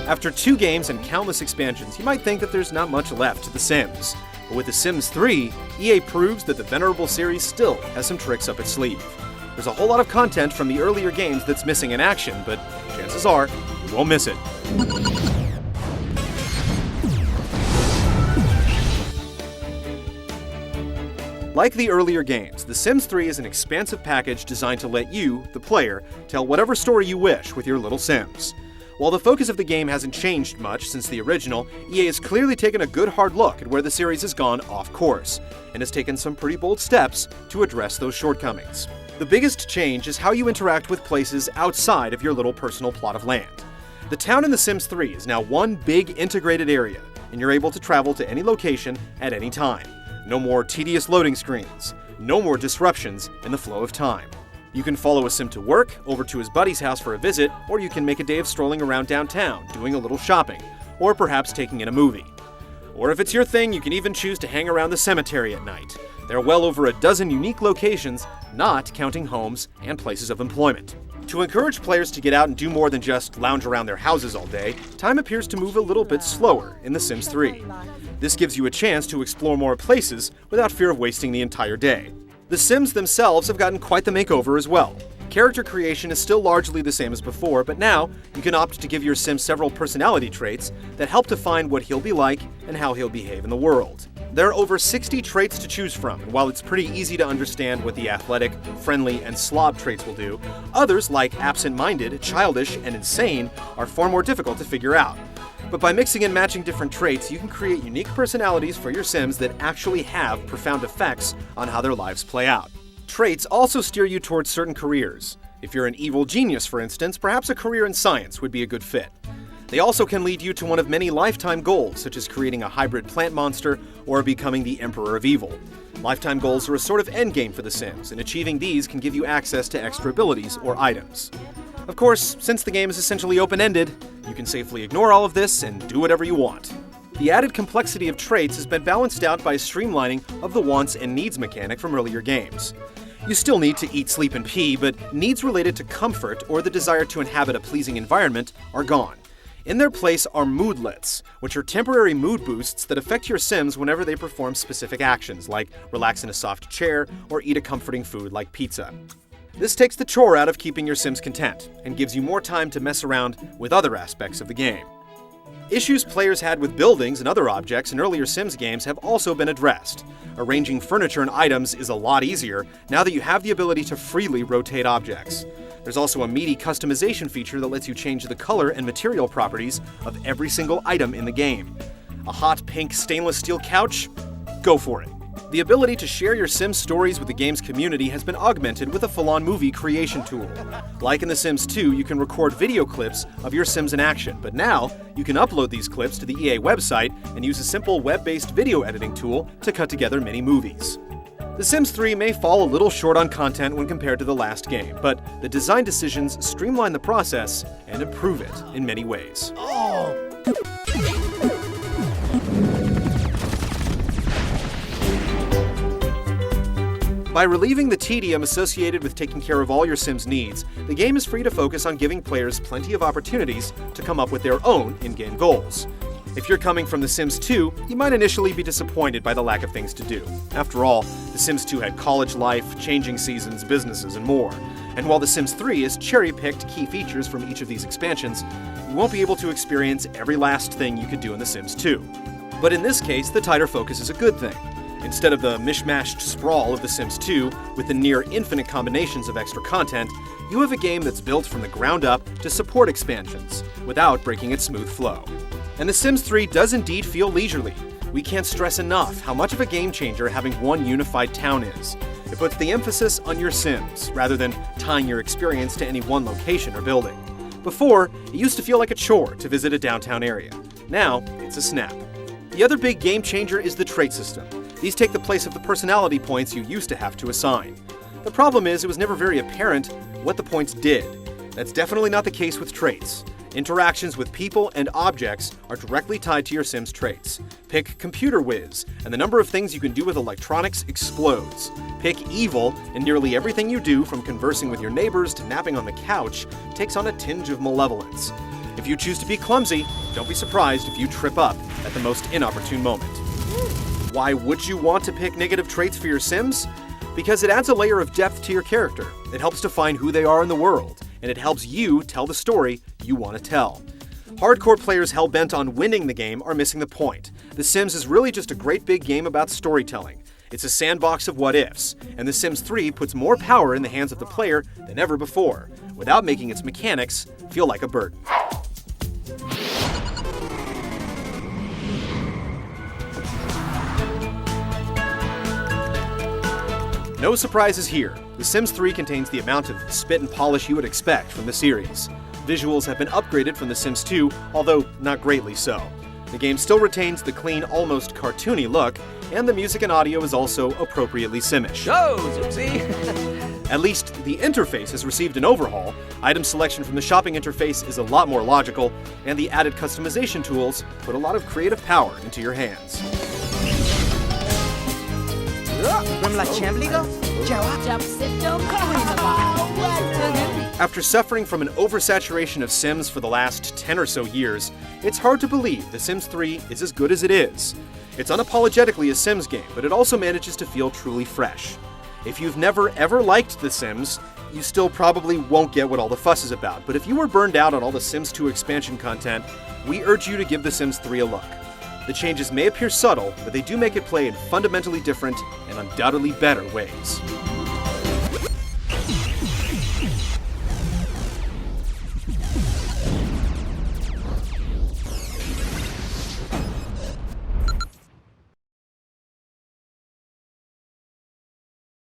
After 2 games and countless expansions, you might think that there's not much left to The Sims. But with The Sims 3, EA proves that the venerable series still has some tricks up its sleeve. There's a whole lot of content from the earlier games that's missing in action, but chances are, you won't miss it. Like the earlier games, The Sims 3 is an expansive package designed to let you, the player, tell whatever story you wish with your little Sims. While the focus of the game hasn't changed much since the original, EA has clearly taken a good hard look at where the series has gone off course, and has taken some pretty bold steps to address those shortcomings. The biggest change is how you interact with places outside of your little personal plot of land. The town in The Sims 3 is now one big integrated area, and you're able to travel to any location at any time. No more tedious loading screens. No more disruptions in the flow of time. You can follow a Sim to work, over to his buddy's house for a visit, or you can make a day of strolling around downtown, doing a little shopping, or perhaps taking in a movie. Or if it's your thing, you can even choose to hang around the cemetery at night. There are well over a dozen unique locations, not counting homes and places of employment. To encourage players to get out and do more than just lounge around their houses all day, time appears to move a little bit slower in The Sims 3. This gives you a chance to explore more places without fear of wasting the entire day. The Sims themselves have gotten quite the makeover as well. Character creation is still largely the same as before, but now you can opt to give your Sim several personality traits that help define what he'll be like and how he'll behave in the world. There are over 60 traits to choose from, and while it's pretty easy to understand what the athletic, friendly, and slob traits will do, others like absent-minded, childish, and insane are far more difficult to figure out. But by mixing and matching different traits, you can create unique personalities for your Sims that actually have profound effects on how their lives play out. Traits also steer you towards certain careers. If you're an evil genius, for instance, perhaps a career in science would be a good fit. They also can lead you to one of many lifetime goals, such as creating a hybrid plant monster or becoming the Emperor of Evil. Lifetime goals are a sort of endgame for The Sims, and achieving these can give you access to extra abilities or items. Of course, since the game is essentially open-ended, you can safely ignore all of this and do whatever you want. The added complexity of traits has been balanced out by a streamlining of the wants and needs mechanic from earlier games. You still need to eat, sleep, and pee, but needs related to comfort or the desire to inhabit a pleasing environment are gone. In their place are moodlets, which are temporary mood boosts that affect your Sims whenever they perform specific actions, like relax in a soft chair or eat a comforting food like pizza. This takes the chore out of keeping your Sims content, and gives you more time to mess around with other aspects of the game. Issues players had with buildings and other objects in earlier Sims games have also been addressed. Arranging furniture and items is a lot easier now that you have the ability to freely rotate objects. There's also a meaty customization feature that lets you change the color and material properties of every single item in the game. A hot pink stainless steel couch? Go for it. The ability to share your Sims stories with the game's community has been augmented with a full-on movie creation tool. Like in The Sims 2, you can record video clips of your Sims in action, but now you can upload these clips to the EA website and use a simple web-based video editing tool to cut together mini movies. The Sims 3 may fall a little short on content when compared to the last game, but the design decisions streamline the process and improve it in many ways. By relieving the tedium associated with taking care of all your Sims' needs, the game is free to focus on giving players plenty of opportunities to come up with their own in-game goals. If you're coming from The Sims 2, you might initially be disappointed by the lack of things to do. After all, The Sims 2 had college life, changing seasons, businesses, and more. And while The Sims 3 has cherry-picked key features from each of these expansions, you won't be able to experience every last thing you could do in The Sims 2. But in this case, the tighter focus is a good thing. Instead of the mishmashed sprawl of The Sims 2, with the near-infinite combinations of extra content, you have a game that's built from the ground up to support expansions, without breaking its smooth flow. And The Sims 3 does indeed feel leisurely. We can't stress enough how much of a game changer having one unified town is. It puts the emphasis on your Sims, rather than tying your experience to any one location or building. Before, it used to feel like a chore to visit a downtown area. Now, it's a snap. The other big game changer is the trait system. These take the place of the personality points you used to have to assign. The problem is, it was never very apparent what the points did. That's definitely not the case with traits. Interactions with people and objects are directly tied to your Sim's traits. Pick Computer Whiz, and the number of things you can do with electronics explodes. Pick Evil, and nearly everything you do, from conversing with your neighbors to napping on the couch, takes on a tinge of malevolence. If If you choose to be clumsy, don't be surprised if you trip up at the most inopportune moment. Why would you want to pick negative traits for your Sims? Because it adds a layer of depth to your character. It helps define who they are in the world, and it helps you tell the story you want to tell. Hardcore players hell-bent on winning the game are missing the point. The Sims is really just a great big game about storytelling. It's a sandbox of what-ifs, and The Sims 3 puts more power in the hands of the player than ever before, without making its mechanics feel like a burden. No surprises here. The Sims 3 contains the amount of spit and polish you would expect from the series. Visuals have been upgraded from The Sims 2, although not greatly so. The game still retains the clean, almost cartoony look, and the music and audio is also appropriately Simish. Oh, Zipsy! At least the interface has received an overhaul. Item selection from the shopping interface is a lot more logical, and the added customization tools put a lot of creative power into your hands. After suffering from an oversaturation of Sims for the last 10 or so years, it's hard to believe The Sims 3 is as good as it is. It's unapologetically a Sims game, but it also manages to feel truly fresh. If you've never ever liked The Sims, you still probably won't get what all the fuss is about, but if you were burned out on all the Sims 2 expansion content, we urge you to give The Sims 3 a look. The changes may appear subtle, but they do make it play in fundamentally different and undoubtedly better ways.